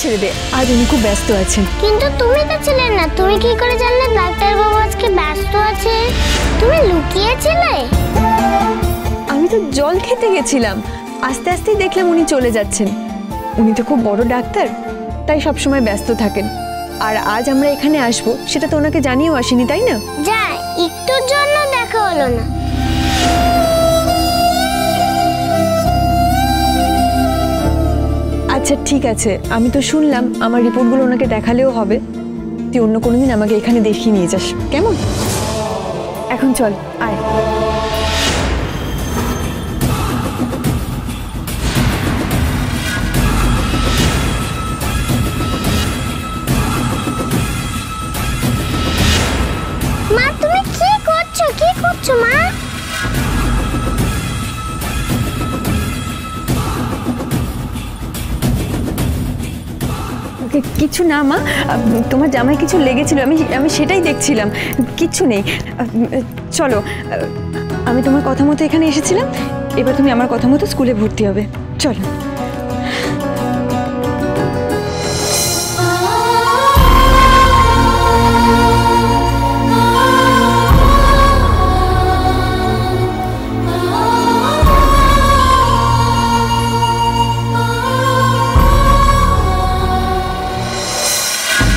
ছেড়ে দে, আজ উনি খুব ব্যস্ত আছেন। কিন্তু তুমি তো ছিলে না, তুমি কি করে জানলে ডাক্তার বাবু আজকে ব্যস্ত আছে? তুমি লুকিয়েছিলে? আমি তো জল খেতে গেছিলাম, আস্তে আস্তেই দেখলাম উনি চলে যাচ্ছেন। উনি তো খুব বড় ডাক্তার, তাই সবসময় ব্যস্ত থাকেন। আর আজ আমরা এখানে আসবো সেটা তো ওনাকে জানিয়েও আসেনি, তাই না? যা, একটুর জন্য দেখা হলো না। আচ্ছা ঠিক আছে, আমি তো শুনলাম আমার রিপোর্টগুলো ওনাকে দেখালেও হবে। তুই অন্য কোনো দিন আমাকে এখানে দেখিয়ে নিয়ে যাস, কেমন? এখন চল, আয়। মা তুমি কি করছো? কি করছো মা? কিছু না মা, তোমার জামায় কিছু লেগেছিল, আমি সেটাই দেখছিলাম, কিচ্ছু নেই। চলো, আমি তোমার কথা মতো এখানে এসেছিলাম, এবার তুমি আমার কথা মতো স্কুলে ভর্তি হবে। চলো।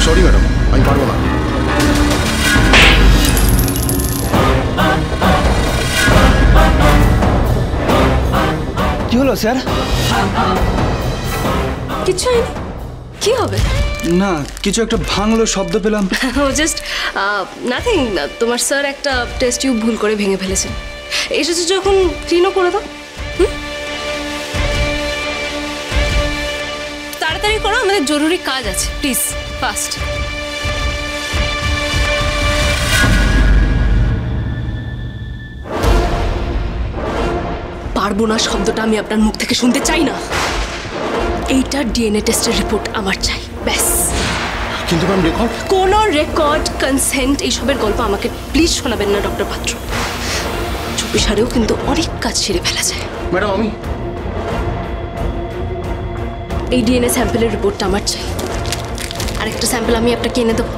সরি ম্যাডাম, আমি পারবো না। কি হলো স্যার? কিছু হয়নি, কি হবে? না, কিছু একটা ভাঙলো শব্দ পেলাম। ও জাস্ট নাথিং। তোমার স্যার একটা টেস্ট টিউব ভুল করে ভেঙে ফেলেছেন। এসেছে যখন ক্লিনও করে দাও। তাড়াতাড়ি করো, আমাদের জরুরি কাজ আছে, প্লিজ ফাস্ট। পারবো না শব্দটা আমি আপনার মুখ থেকে শুনতে চাই না। এইটা ডিএনএ টেস্টের রিপোর্ট আমার চাই, ব্যাস। কিন্তু ম্যাম রেকর্ড, কোনো রেকর্ড, কনসেন্ট এইসবের গল্প আমাকে প্লিজ শোনাবেন না ডক্টর পাত্র। চুপি সারেও কিন্তু অনেক কাজ সেরে ফেলা যায়। ম্যাডাম আমি এই ডিএনএ স্যাম্পেলের রিপোর্টটা আমার চাই। আরেকটা স্যাম্পেল আমি আপনাকে এনে দেবো,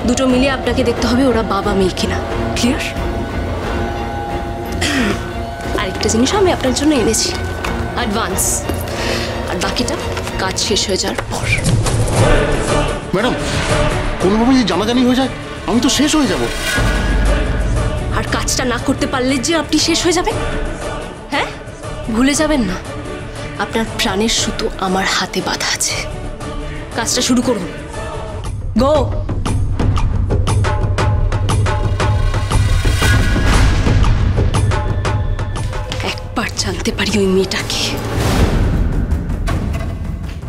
দুটো মিলিয়ে আপনাকে দেখতে হবে ওরা বাবা মেয়ে কিনা। ক্লিয়ার? আরেকটা জিনিস আমি আপনার জন্য এনেছি, অ্যাডভান্স। আর বাকিটা কাজ শেষ হয়ে যাওয়ার পর। ম্যাডাম কোনোভাবে যদি জানাজানি হয়ে যায় আমি তো শেষ হয়ে যাব। আর কাজটা না করতে পারলে যে আপনি শেষ হয়ে যাবেন, হ্যাঁ? ভুলে যাবেন না আপনার প্রাণের সুতো আমার হাতে বাঁধা আছে। কাজটা শুরু করুন, গো। একবার জানতে পারি ওই মেয়েটাকে।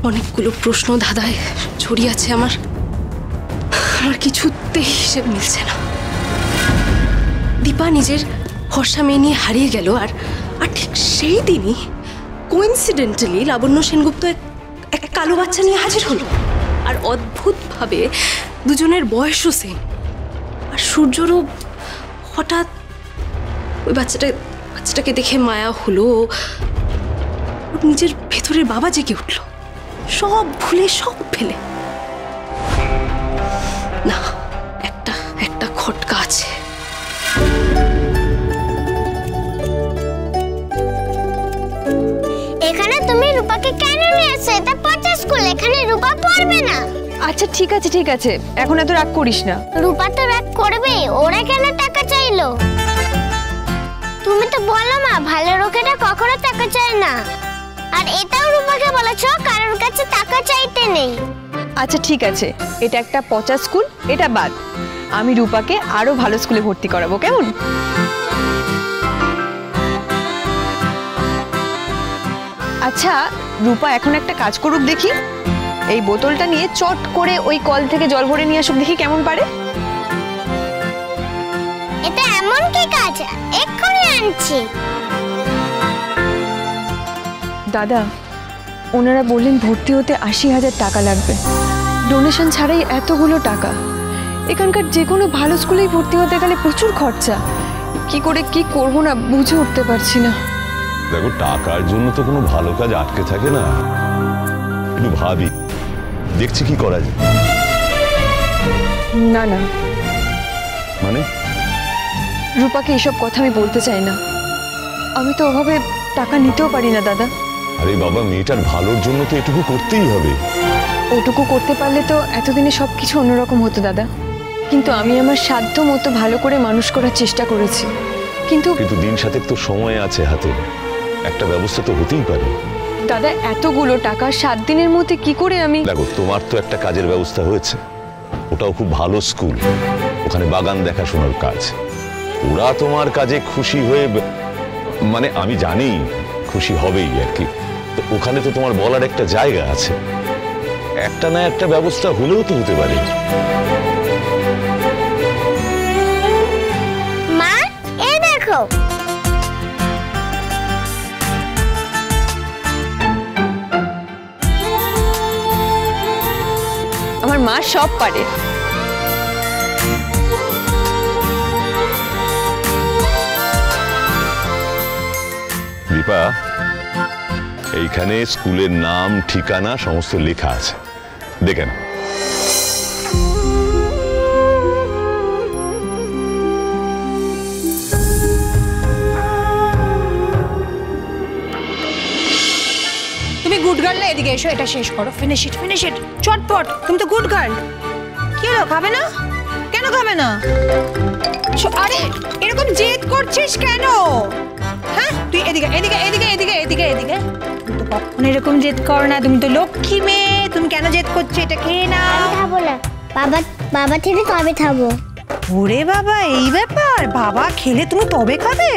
অনেকগুলো প্রশ্ন ধাঁধায় ছড়িয়ে আছে আমার কিছুতেই হিসেব মিলছে না। দীপা নিজের ফর্সা মেয়ে নিয়ে হারিয়ে গেল, আর ঠিক সেই দিনই কোইন্সিডেন্টালি লাবণ্য সেনগুপ্ত এক কালো বাচ্চা নিয়ে হাজির হলো। আর অদ্ভুতভাবে দুজনের বয়সও সেম। আর সূর্যরও হঠাৎ ওই বাচ্চাটাকে দেখে মায়া হলো। ওর নিজের ভেতরের বাবা জেগে উঠল, সব ভুলে সব ফেলে। না, একটা খটকা আছে। এখানে তুমি রূপাকে কেন নিয়ে এসেছো? এটা পচা স্কুল, এখানে রূপা পড়বে না। আচ্ছা ঠিক আছে, এখন এত রাগ করিস না। রূপা তো রাগ করবে, ওরা কেন টাকা চাইলো? তুমি তো বলো মা, ভালো লোকেরা কখনো টাকা চায় না। আর এটাও রূপাকে বলেছো কারোর কাছে টাকা চাইতে নেই। আচ্ছা ঠিক আছে, এটা একটা পচা স্কুল, এটা বাদ। আমি রূপাকে আরো ভালো স্কুলে ভর্তি করাবো, কেমন? আচ্ছা রূপা এখন একটা কাজ করুক দেখি, এই বোতলটা নিয়ে চট করে ওই কল থেকে জল ভরে নিয়ে আসুক, দেখি কেমন পারে। এটা এমন কি কাজ? এক্ষুনি আনছি। দাদা, ওনারা বললেন ভর্তি হতে ৮০,০০০ টাকা লাগবে। ডোনেশন ছাড়াই এতগুলো টাকা। এখানকার যে কোনো ভালো স্কুলেই ভর্তি হতে গেলে প্রচুর খরচা। কি করে কি করব না বুঝে উঠতে পারছি না। দেখো, টাকার জন্য তো কোনো ভালো কাজ আটকে থাকে না। একটু ভাবি, দেখছি কি করা যায়। না না, মানে রূপাকে এসব কথা আমি বলতে চাই না। আমি তো ওভাবে টাকা নিতেও পারি না দাদা। আরে বাবা, মেয়েটার ভালোর জন্য তো এটুকু করতেই হবে। ওটুকু করতে পারলে তো এতদিনে সব কিছু অন্যরকম হতো দাদা। কিন্তু আমি আমার সাধ্য মতো ভালো করে মানুষ করার চেষ্টা করেছি। কিন্তু কিন্তু দিন সাতেক তো সময় আছে হাতে, একটা ব্যবস্থা তো হতেই পারে। দাদা, এতগুলো টাকা 7 দিনের মধ্যে কি করে আমি... দেখো, তোমার তো একটা কাজের ব্যবস্থা হয়েছে, ওটাও খুব ভালো স্কুল, ওখানে বাগান দেখাশোনার কাজ। ওরা তোমার কাজে খুশি হয়ে, মানে আমি জানি খুশি হবেই আর কি, তো ওখানে তো তোমার বলার একটা জায়গা আছে। একটা না একটা ব্যবস্থা হলেও তো হতে পারে। মা, এই দেখো। আমার মা সব পারে। দীপা, এইখানে স্কুলের নাম, ঠিকানা সমস্ত লেখা আছে, দেখে না। তুমি গুড গার্ল না, এদিকে এসো, এটা শেষ করো। ফিনিশ ইট চটপট। তুমি তো গুড গার্ল। কি হলো, খাবে না? কেন খাবে না? আরে এরকম জেদ করছিস কেন? হ্যাঁ, তুই এদিকে এদিকে এদিকে এদিকে এদিকে এদিকে। তুই তো কখনো এরকম জেদ কর না, তুমি তো লক্ষ্মী মেয়ে। তুমি কেন জেদ করছো? এটা খেয়ে না। খাবো না, বাবা বাবা থেকে তবে খাবো। ওরে বাবা, এই ব্যাপার? বাবা খেলে তুমি তবে খাবে?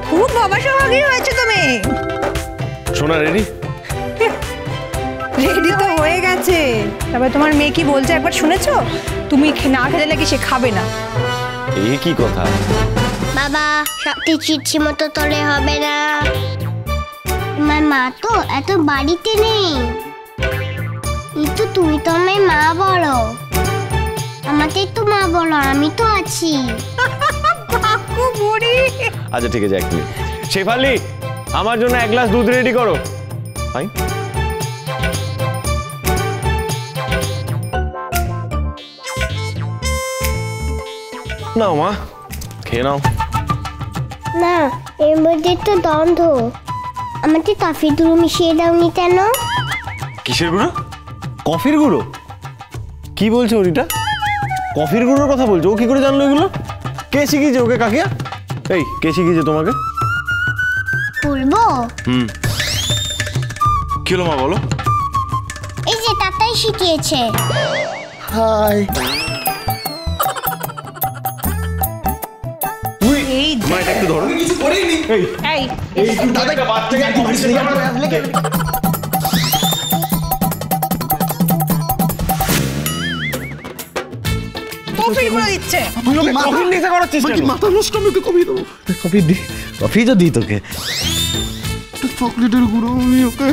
খুব বাবা সোহাগী হয়েছে তুমি। শোনা রেডি? রেডি তো হয়ে গেছে। তবে তোমার মেয়ে কি বলছে একবার শুনেছো? তুমি না খেলে নাকি সে খাবে না। এই কি কথা? বাবা, সবটি চিটছি মতো তোলে হবে না। আমার মা তো এত বাড়িতে নেই। কিন্তু তুমি তো আমার মা বলো। আমাদের তো মা বলো, আমি তো আছি। কাকু বুড়ি। আচ্ছা ঠিক আছে, এক মিনিট। শেফালি, আমার জন্য 1 গ্লাস দুধ রেডি করো। ভাই নাও মা, খেয়ে নাও। না, এর মধ্যে তো গন্ধ। আমাকে কফি গুঁড়ো মিশিয়ে দাওনি কেন? কিসের গুঁড়ো? কফির গুঁড়ো? কি বলছো রিটা? কফির গুঁড়োর কথা বলছো? ও কি করে জানলো এগুলো? কে শিখিয়েছে ওকে? কাকিয়া? এই, কে শিখিয়েছে তোমাকে? বলবো? কি হলো মা, বলো। এই যে তাতাই শিখিয়েছে। হাই, এই মা, এটা একটু ধরো। এই কফির গুঁড়ো দিচ্ছে। কফির নেশা করাচ্ছিস কেন? মাথা নষ্ট, আমি ওকে কমিয়ে দেবো। কফি তো দিই তোকে। চকলেটের গুঁড়ো আমি ওকে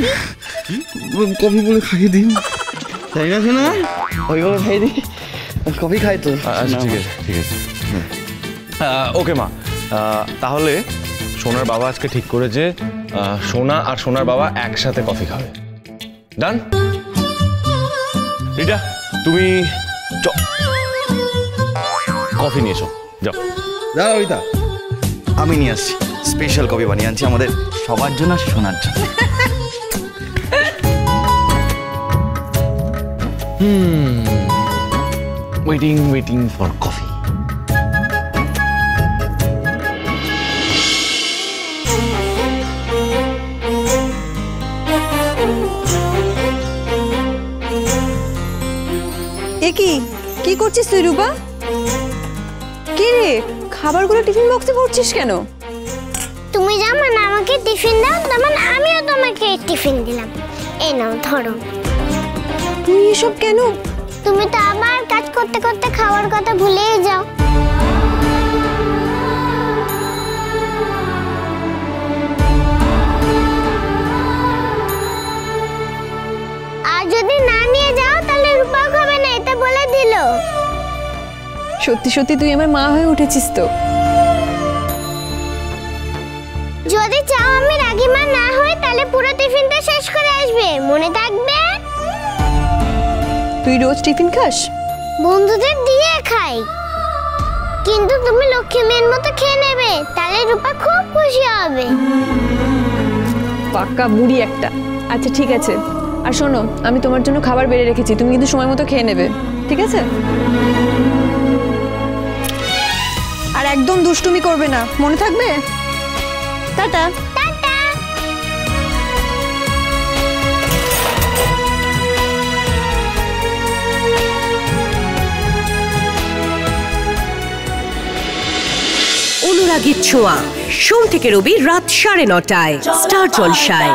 কফি বলে খাইয়ে দিন। তাই না শোনা? ওইভাবে খাই দিই, কফি খাই তো। আচ্ছা ঠিক আছে, ঠিক আছে। ওকে মা, তাহলে সোনার বাবা আজকে ঠিক করেছে সোনা আর সোনার বাবা একসাথে কফি খাবে। ডান? রিটা, তুমি কফি নিয়ে এসো, যাও। দাঁড়া ওইটা, আমি নিয়ে আসছি। স্পেশাল কফি বানিয়ে আনছি আমাদের সবার জন্য, শোনার জন্য। Waiting for coffee. এ কি করছিস তুই রূপা? কি রে, খাবারগুলো টিফিন বক্সে ভরছিস কেন? তুমি যেমন আমাকে টিফিন দাও, তেমন আমিও তোমাকে টিফিন দিলাম। এই নাও, ধরো। তুই এসব কেন? তুমি তো আবার কাজ করতে করতে খাওয়ার কথা ভুলেই যাও। আর যদি না নিয়ে যাও তাহলে রূপা খাবে না, এটা বলে দিল। সত্যি সত্যি তুই আমার মা হয়ে উঠেছিস তো। যদি চাও আমি রাগিমা না হই, তাহলে পুরো টিফিনটা শেষ করে আসবে, মনে থাকবে? তুই রোজ টিফিন খাস? বন্ধুদের দিয়ে খাই, কিন্তু তুমি লক্ষ্মী মেয়ের মতো খেয়ে নেবে, তাহলে রূপা খুব খুশি হবে। পাক্কা বুড়ি একটা। আচ্ছা ঠিক আছে, আর শোনো, আমি তোমার জন্য খাবার বেড়ে রেখেছি, তুমি কিন্তু সময় মতো খেয়ে নেবে, ঠিক আছে? আর একদম দুষ্টুমি করবে না, মনে থাকবে? টাটা। টাটা। অনুরাগীর ছোঁয়া, সোম থেকে রবি রাত 9:30টায় স্টার জলসায়।